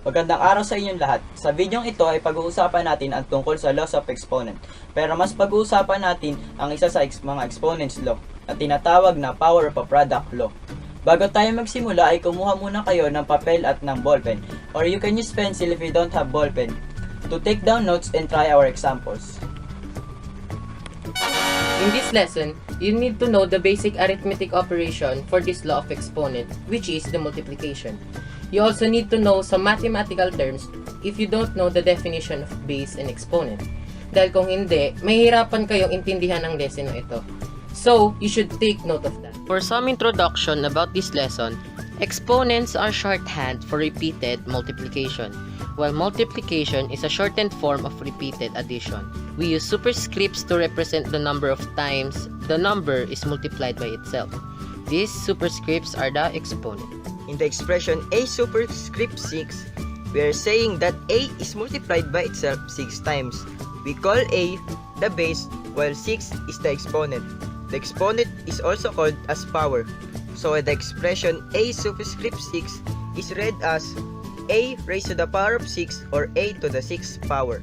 Magandang araw sa inyong lahat. Sa videong ito ay pag-uusapan natin ang tungkol sa laws of exponent. Pero mas pag-uusapan natin ang isa sa mga exponents law na tinatawag na power of a product law. Bago tayo magsimula ay kumuha muna kayo ng papel at ng ballpen, or you can use pencil if you don't have ballpen, to take down notes and try our examples. In this lesson, you need to know the basic arithmetic operation for this law of exponent, which is the multiplication. You also need to know some mathematical terms if you don't know the definition of base and exponent. Dahil kung hindi, mahihirapan kayong intindihan ang lesson na ito. So, you should take note of that. For some introduction about this lesson, exponents are shorthand for repeated multiplication, while multiplication is a shortened form of repeated addition. We use superscripts to represent the number of times the number is multiplied by itself. These superscripts are the exponent. In the expression a superscript 6, we are saying that a is multiplied by itself 6 times. We call a the base, while 6 is the exponent. The exponent is also called as power. So the expression a superscript 6 is read as a raised to the power of 6 or a to the 6th power.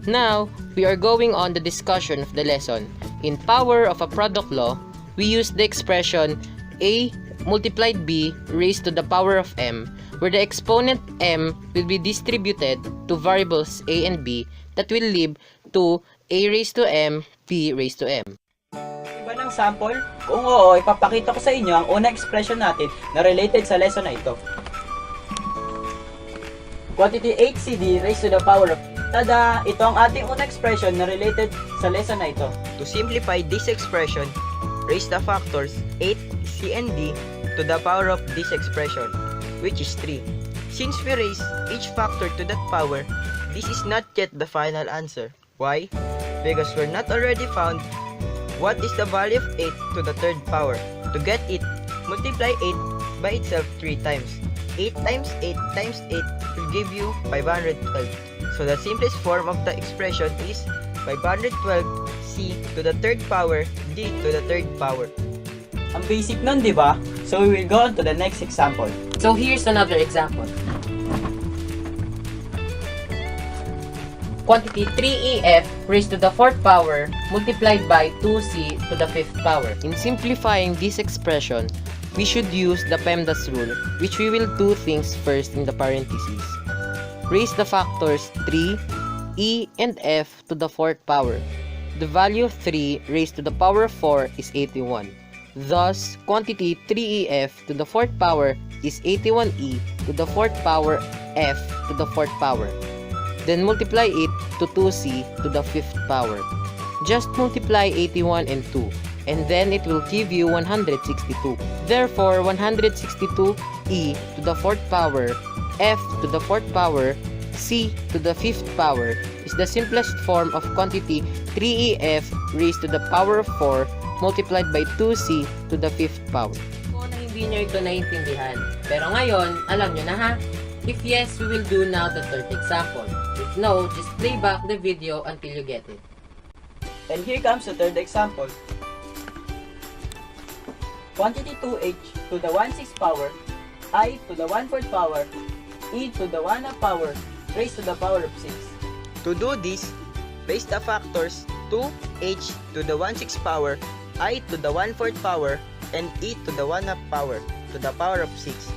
Now, we are going on the discussion of the lesson. In power of a product law, we use the expression a multiplied b raised to the power of m, where the exponent m will be distributed to variables a and b that will lead to a raised to m, b raised to m. Iba ng sample? Kung oo, ipapakita ko sa inyo ang unang expression natin na related sa lesson na ito. Quantity 8cd raised to the power of... Tada! Ito ang ating unang expression na related sa lesson na ito. To simplify this expression, raise the factors 8c and d to the power of this expression, which is 3. Since we raise each factor to that power, this is not yet the final answer. Why? Because we're not already found what is the value of 8 to the third power. To get it, multiply 8 by itself 3 times. 8 times 8 times 8 will give you 512. So the simplest form of the expression is 512c to the third power d to the third power. Ang basic nun, di ba? So we will go on to the next example. So here's another example. Quantity 3EF raised to the 4th power multiplied by 2C to the 5th power. In simplifying this expression, we should use the PEMDAS rule, which we will do things first in the parentheses. Raise the factors 3, E, and F to the 4th power. The value of 3 raised to the power of 4 is 81. Thus, quantity 3EF to the 4th power is 81E to the 4th power F to the 4th power. Then multiply it to 2C to the 5th power. Just multiply 81 and 2, and then it will give you 162. Therefore, 162E to the 4th power, F to the 4th power, C to the 5th power is the simplest form of quantity 3EF raised to the power of 4 multiplied by 2C to the 5th power. Kung na hindi nyo ito naiintindihan, pero ngayon, alam nyo na ha? If yes, we will do now the third example. If no, just play back the video until you get it. And here comes the third example. Quantity 2h to the 1/6 power, I to the 1/4 power, E to the 1/2 power, raised to the power of 6. To do this, raise the factors 2h to the 1/6 power, I to the 1/4 power, and E to the 1/2 power to the power of 6.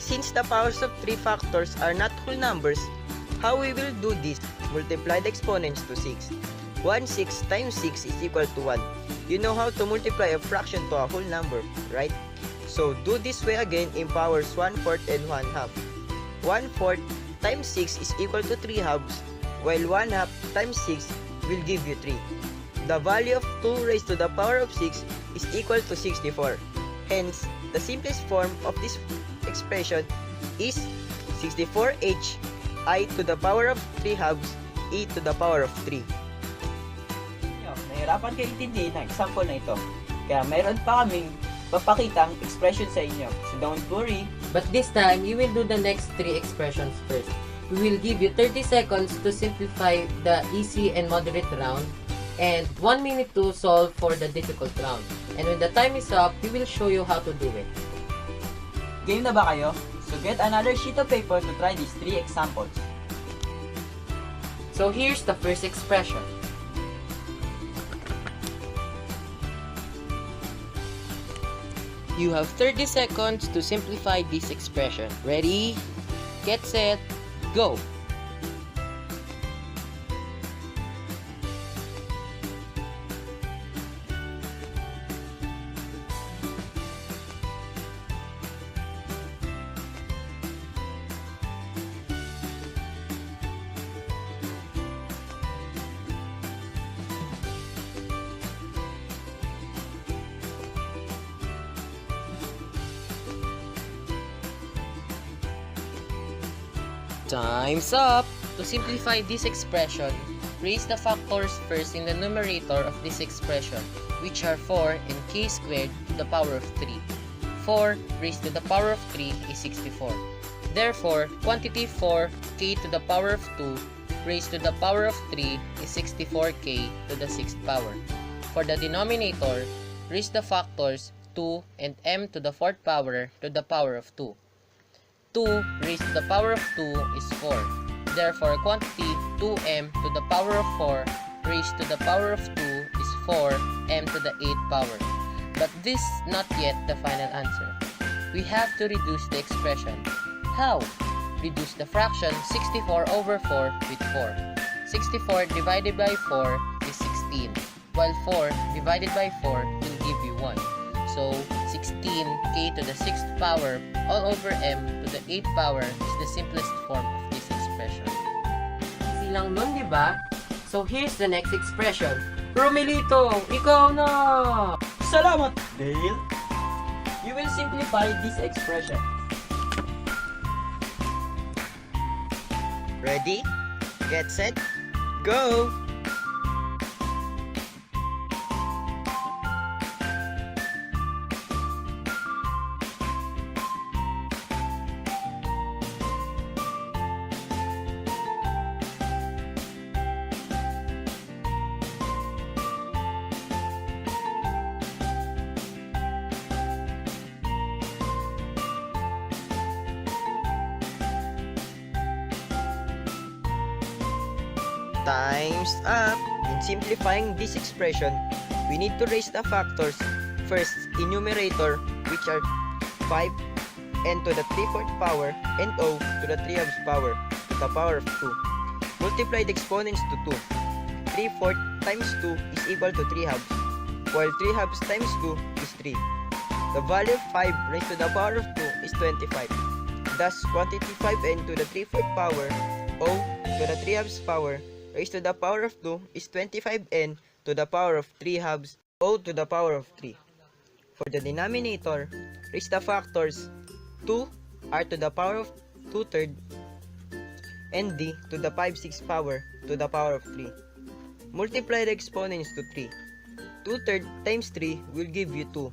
Since the powers of 3 factors are not whole numbers, how we will do this? Multiply the exponents to 6. 1/6 times 6 is equal to 1. You know how to multiply a fraction to a whole number, right? So do this way again in powers 1/4 and 1/2. 1/4 times 6 is equal to 3 halves, while 1/2 times 6 will give you 3. The value of 2 raised to the power of 6 is equal to 64. Hence, the simplest form of this expression is 64h I to the power of 3 halves e to the power of 3. Nahirapan kayo intindihin ang example na ito. Kaya mayroon pa kaming papakitang expression sa inyo. So don't worry. But this time, you will do the next 3 expressions first. We will give you 30 seconds to simplify the easy and moderate round, and 1 minute to solve for the difficult round. And when the time is up, we will show you how to do it. Game na ba kayo? So get another sheet of paper to try these 3 examples. So here's the first expression. You have 30 seconds to simplify this expression. Ready, get set, go! Time's up! To simplify this expression, raise the factors first in the numerator of this expression, which are 4 and k squared to the power of 3. 4 raised to the power of 3 is 64. Therefore, quantity 4k to the power of 2 raised to the power of 3 is 64k to the 6th power. For the denominator, raise the factors 2 and m to the 4th power to the power of 2. 2 raised to the power of 2 is 4. Therefore, quantity 2m to the power of 4 raised to the power of 2 is 4m to the 8th power. But this is not yet the final answer. We have to reduce the expression. How? Reduce the fraction 64 over 4 with 4. 64 divided by 4 is 16, while 4 divided by 4 will give you 1. So, 16k to the 6th power all over m to the 8th power is the simplest form of this expression. Easy lang nun, di ba? So, here's the next expression. Romelito, ikaw na! Salamat, Dale! You will simplify this expression. Ready, get set, go! Time's up! In simplifying this expression, we need to raise the factors first in numerator, which are 5 n to the 3/4 power and o to the 3/2 power to the power of 2. Multiply the exponents to 2. 3/4 times 2 is equal to 3/2, while 3/2 times 2 is 3. The value of 5 raised to the power of 2 is 25. Thus, quantity 5n to the 3/4 power o to the 3/2 power raised to the power of 2 is 25n to the power of 3/2 o to the power of 3. For the denominator, raise the factors 2 r to the power of 2/3 and d to the 5/6 power to the power of 3. Multiply the exponents to 3. 2/3 times 3 will give you 2.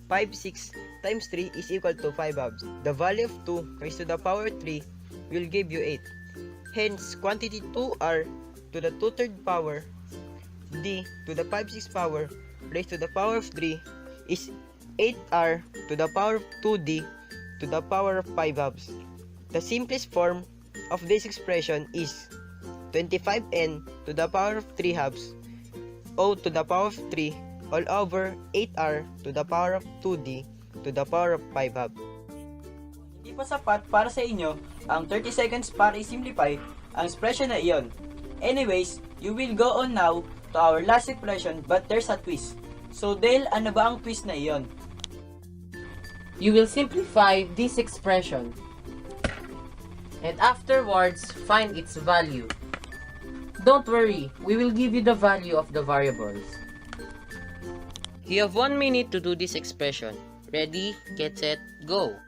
5/6 times 3 is equal to 5/2. The value of 2 raised to the power 3 will give you 8. Hence, quantity 2r to the 2/3 power d to the 5/6 power raised to the power of 3 is 8r to the power of 2d to the power of 5/2. The simplest form of this expression is 25n to the power of 3/2 o to the power of 3 all over 8r to the power of 2d to the power of 5/2. Hindi pa sapat para sa inyo ang 30 seconds para i-simplify ang expression na iyon. Anyways, you will go on now to our last expression, but there's a twist. So Dale, ano ba ang twist na iyon? You will simplify this expression and afterwards find its value. Don't worry, we will give you the value of the variables. You have 1 minute to do this expression. Ready, get set, go!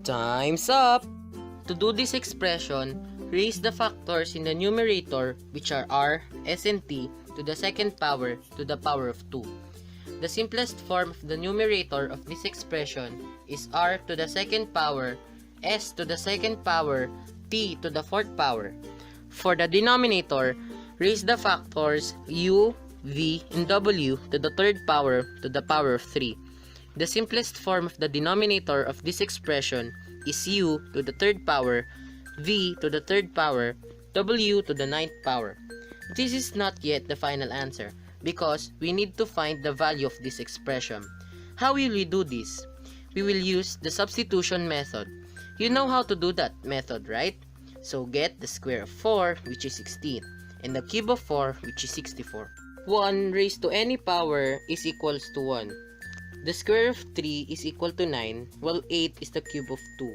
Time's up! To do this expression, raise the factors in the numerator, which are r, s, and t, to the second power to the power of 2. The simplest form of the numerator of this expression is r to the second power, s to the second power, t to the fourth power. For the denominator, raise the factors u, v, and w to the third power to the power of 3. The simplest form of the denominator of this expression is u to the third power, v to the third power, w to the ninth power. This is not yet the final answer because we need to find the value of this expression. How will we do this? We will use the substitution method. You know how to do that method, right? So get the square of 4, which is 16, and the cube of 4, which is 64. 1 raised to any power is equals to 1. The square of 3 is equal to 9, while 8 is the cube of 2.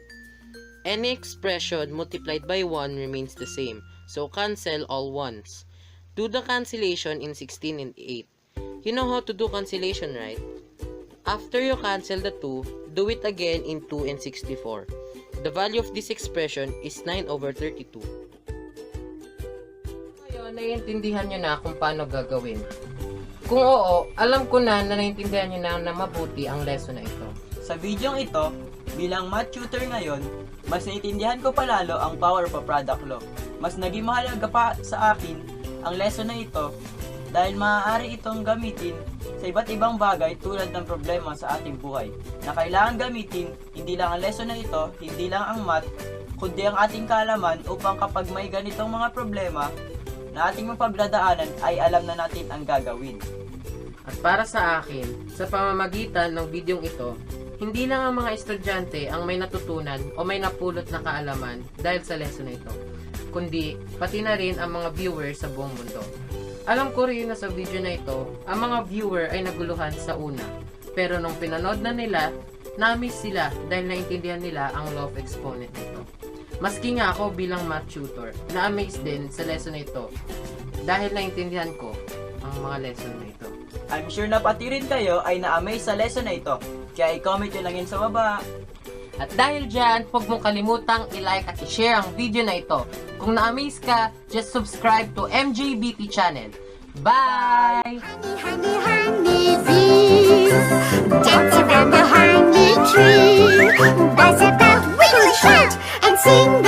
Any expression multiplied by 1 remains the same, so cancel all 1s. Do the cancellation in 16 and 8. You know how to do cancellation, right? After you cancel the 2, do it again in 2 and 64. The value of this expression is 9 over 32. Ngayon, naiintindihan nyo na kung paano gagawin. Kung oo, alam ko na naiintindihan nyo na mabuti ang lesson na ito. Sa video ito, bilang math tutor ngayon, mas naiintindihan ko palalo ang power of a product law. Mas naging mahalaga pa sa akin ang lesson na ito dahil maaari itong gamitin sa iba't ibang bagay tulad ng problema sa ating buhay na kailangan gamitin hindi lang ang lesson na ito, hindi lang ang math, kundi ang ating kaalaman upang kapag may ganitong mga problema na ating mapagdadaanan ay alam na natin ang gagawin. At para sa akin, sa pamamagitan ng videong ito, hindi lang ang mga estudyante ang may natutunan o may napulot na kaalaman dahil sa lesson na ito, kundi pati na rin ang mga viewers sa buong mundo. Alam ko rin na sa video na ito, ang mga viewer ay naguluhan sa una. Pero nung pinanood na nila, na-miss sila dahil naintindihan nila ang law of exponent nito. Maski nga ako bilang math tutor, na-amaze din sa lesson na ito dahil naintindihan ko ang mga lesson na ito. I'm sure na pati rin kayo ay na-amaze sa lesson na ito, kaya i-comment nyo lang yun sa baba. At dahil dyan, huwag mong kalimutang i-like at i-share ang video na ito. Kung na-amaze ka, just subscribe to MJBT channel. Bye! Honey, honey bees, dance around the honey tree. Buzz about, wiggle, shout, and sing